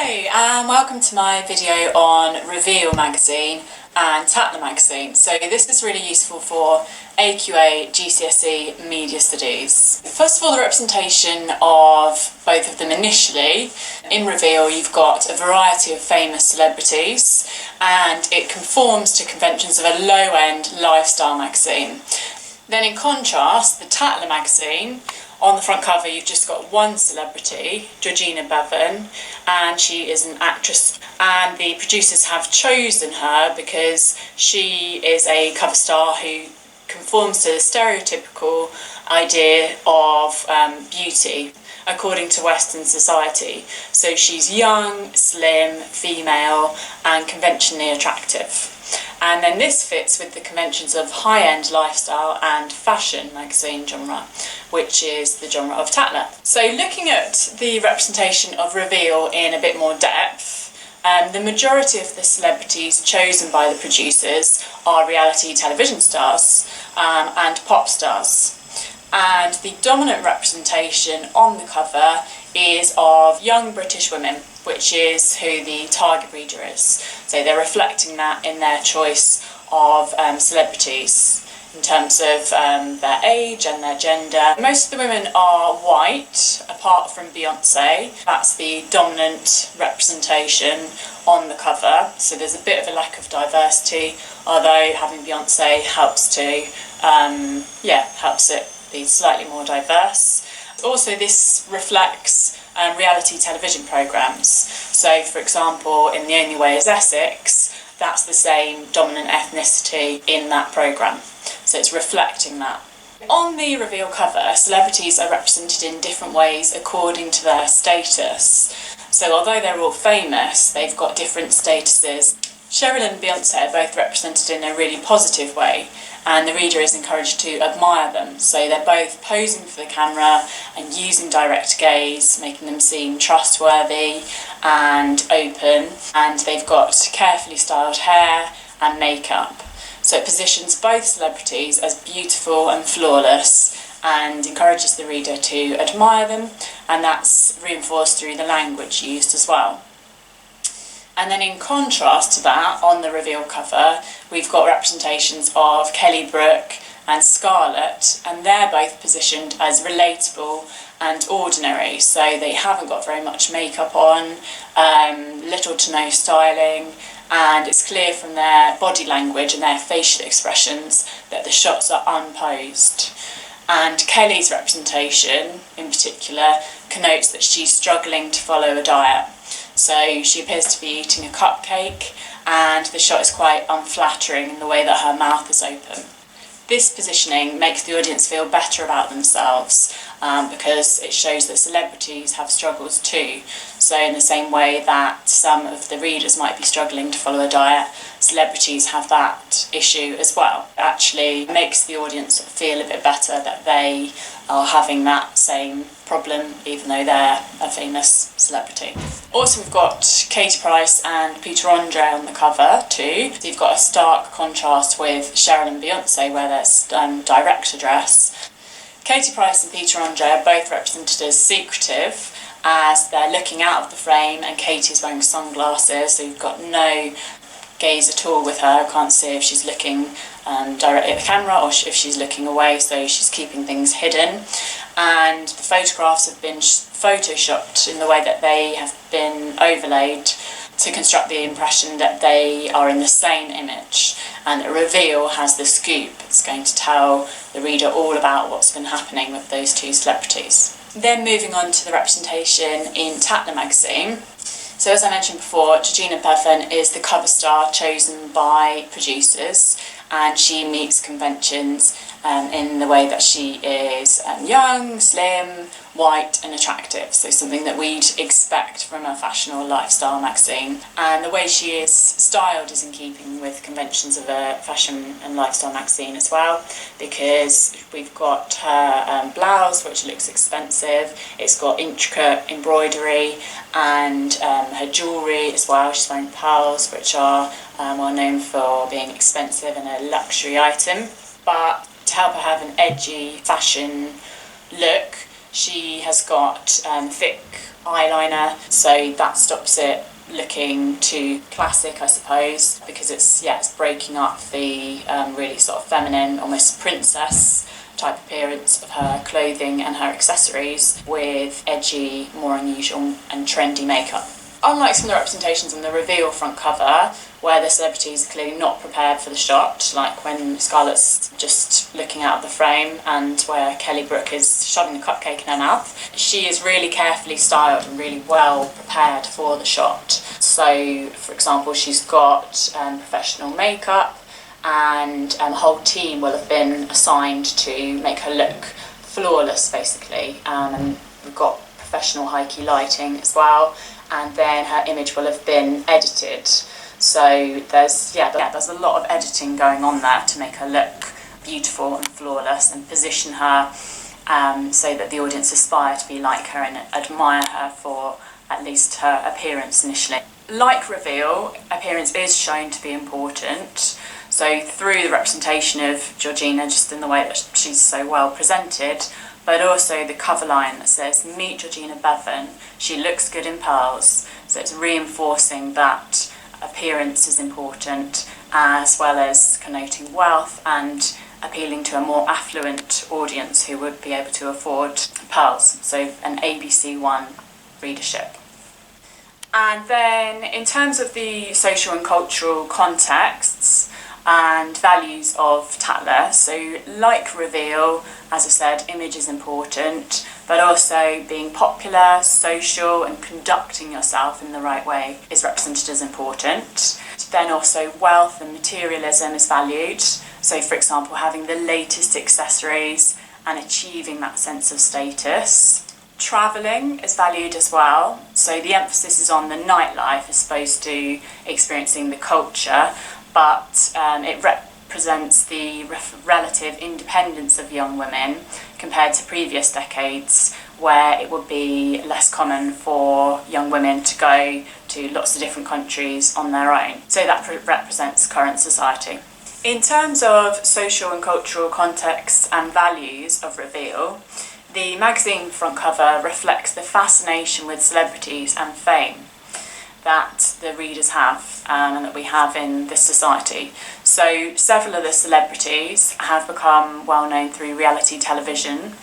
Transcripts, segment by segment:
Hello and welcome to my video on Reveal magazine and Tatler magazine. So this is really useful for AQA GCSE Media Studies. First of all, the representation of both of them initially. In Reveal you've got a variety of famous celebrities and it conforms to conventions of a low-end lifestyle magazine. Then in contrast, the Tatler magazine, on the front cover you've just got one celebrity, Georgina Puffin, and she is an actress, and the producers have chosen her because she is a cover star who conforms to the stereotypical idea of beauty according to Western society. So she's young, slim, female and conventionally attractive. And then this fits with the conventions of high-end lifestyle and fashion magazine genre, which is the genre of Tatler. So looking at the representation of Reveal in a bit more depth, the majority of the celebrities chosen by the producers are reality television stars and pop stars. And the dominant representation on the cover is of young British women, which is who the target reader is. So they're reflecting that in their choice of celebrities in terms of their age and their gender. Most of the women are white, apart from Beyonce. That's the dominant representation on the cover. So there's a bit of a lack of diversity, although having Beyonce helps to, helps it be slightly more diverse. Also, this reflects reality television programmes. So, for example, in The Only Way is Essex, that's the same dominant ethnicity in that programme. So it's reflecting that. On the Reveal cover, celebrities are represented in different ways according to their status. So although they're all famous, they've got different statuses. Cheryl and Beyonce are both represented in a really positive way, and the reader is encouraged to admire them. So they're both posing for the camera and using direct gaze, making them seem trustworthy and open, and they've got carefully styled hair and makeup. So it positions both celebrities as beautiful and flawless and encourages the reader to admire them, and that's reinforced through the language used as well. And then in contrast to that, on the Reveal cover, we've got representations of Kelly, Brook and Scarlett, and they're both positioned as relatable and ordinary. So they haven't got very much makeup on, little to no styling, and it's clear from their body language and their facial expressions that the shots are unposed. And Kelly's representation, in particular, connotes that she's struggling to follow a diet. So she appears to be eating a cupcake, and the shot is quite unflattering in the way that her mouth is open. This positioning makes the audience feel better about themselves because it shows that celebrities have struggles too. So in the same way that some of the readers might be struggling to follow a diet, celebrities have that issue as well. It actually makes the audience feel a bit better that they are having that same problem, even though they're a famous celebrity. Also, we've got Katie Price and Peter Andre on the cover too. So you've got a stark contrast with Cheryl and Beyonce, where there's direct address. Katie Price and Peter Andre are both represented as secretive, as they're looking out of the frame, and Katie's wearing sunglasses, so you've got no gaze at all with her. Can't see if she's looking directly at the camera or if she's looking away, so she's keeping things hidden. And the photographs have been photoshopped in the way that they have been overlaid to construct the impression that they are in the same image, and a Reveal has the scoop. It's going to tell the reader all about what's been happening with those two celebrities. Then moving on to the representation in Tatler magazine. So as I mentioned before, Georgina Puffin is the cover star chosen by producers, and she meets conventions in the way that she is young, slim, white and attractive, so something that we'd expect from a fashion or lifestyle magazine. And the way she is styled is in keeping with conventions of a fashion and lifestyle magazine as well, because we've got her blouse, which looks expensive, it's got intricate embroidery, and her jewellery as well. She's wearing pearls, which are well known for being expensive and a luxury item. But to help her have an edgy fashion look, she has got thick eyeliner, so that stops it looking too classic, I suppose, because it's breaking up the really sort of feminine, almost princess type appearance of her clothing and her accessories with edgy, more unusual and trendy makeup. Unlike some of the representations on the reveal front cover, where the celebrities are clearly not prepared for the shot, like when Scarlett's just looking out of the frame and where Kelly Brook is shoving the cupcake in her mouth, she is really carefully styled and really well prepared for the shot. So, for example, she's got professional makeup, and a whole team will have been assigned to make her look flawless, basically. And we've got professional high-key lighting as well, and then her image will have been edited. So there's a lot of editing going on there to make her look beautiful and flawless and position her so that the audience aspire to be like her and admire her for at least her appearance initially. Like reveal, appearance is shown to be important. So through the representation of Georgina, just in the way that she's so well presented, but also the cover line that says, "Meet Georgina Puffin, she looks good in pearls." So it's reinforcing that appearance is important, as well as connoting wealth and appealing to a more affluent audience who would be able to afford pearls. So an ABC1 readership. And then in terms of the social and cultural contexts and values of Tatler, so like reveal, as I said, image is important, but also being popular, social and conducting yourself in the right way is represented as important. Then also wealth and materialism is valued, so for example having the latest accessories and achieving that sense of status. Travelling is valued as well, so the emphasis is on the nightlife as opposed to experiencing the culture, but it represents the relative independence of young women compared to previous decades, where it would be less common for young women to go to lots of different countries on their own. So that represents current society. In terms of social and cultural contexts and values of reveal, the magazine front cover reflects the fascination with celebrities and fame that the readers have and that we have in this society. So several of the celebrities have become well known through reality television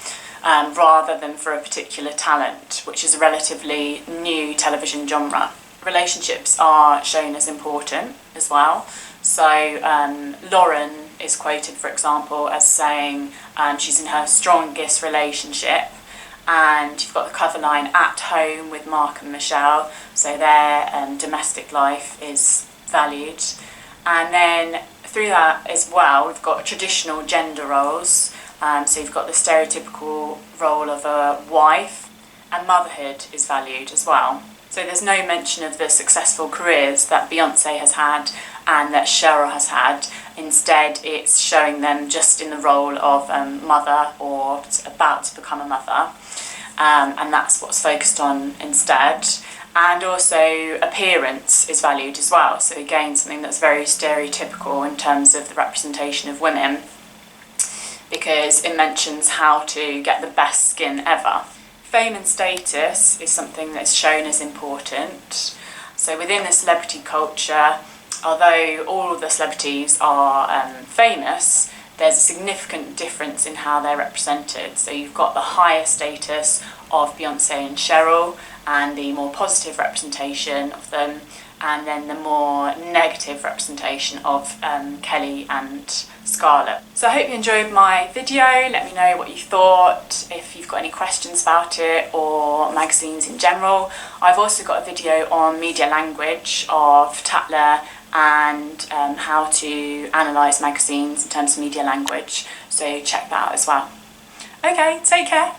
rather than for a particular talent, which is a relatively new television genre. Relationships are shown as important as well. So Lauren is quoted, for example, as saying she's in her strongest relationship, and you've got the cover line, "At home with Mark and Michelle," so their domestic life is valued. And then through that as well, we've got traditional gender roles, so you've got the stereotypical role of a wife, and motherhood is valued as well. So there's no mention of the successful careers that Beyonce has had and that Cheryl has had. Instead, it's showing them just in the role of mother or about to become a mother, and that's what's focused on instead. And also appearance is valued as well, so again something that's very stereotypical in terms of the representation of women, because it mentions how to get the best skin ever. Fame and status is something that's shown as important. So within the celebrity culture, although all of the celebrities are famous, there's a significant difference in how they're represented. So you've got the higher status of Beyonce and Cheryl and the more positive representation of them, and then the more negative representation of Kelly and Scarlett. So I hope you enjoyed my video. Let me know what you thought, if you've got any questions about it or magazines in general. I've also got a video on media language of Tatler and how to analyse magazines in terms of media language, so check that out as well. Okay, take care.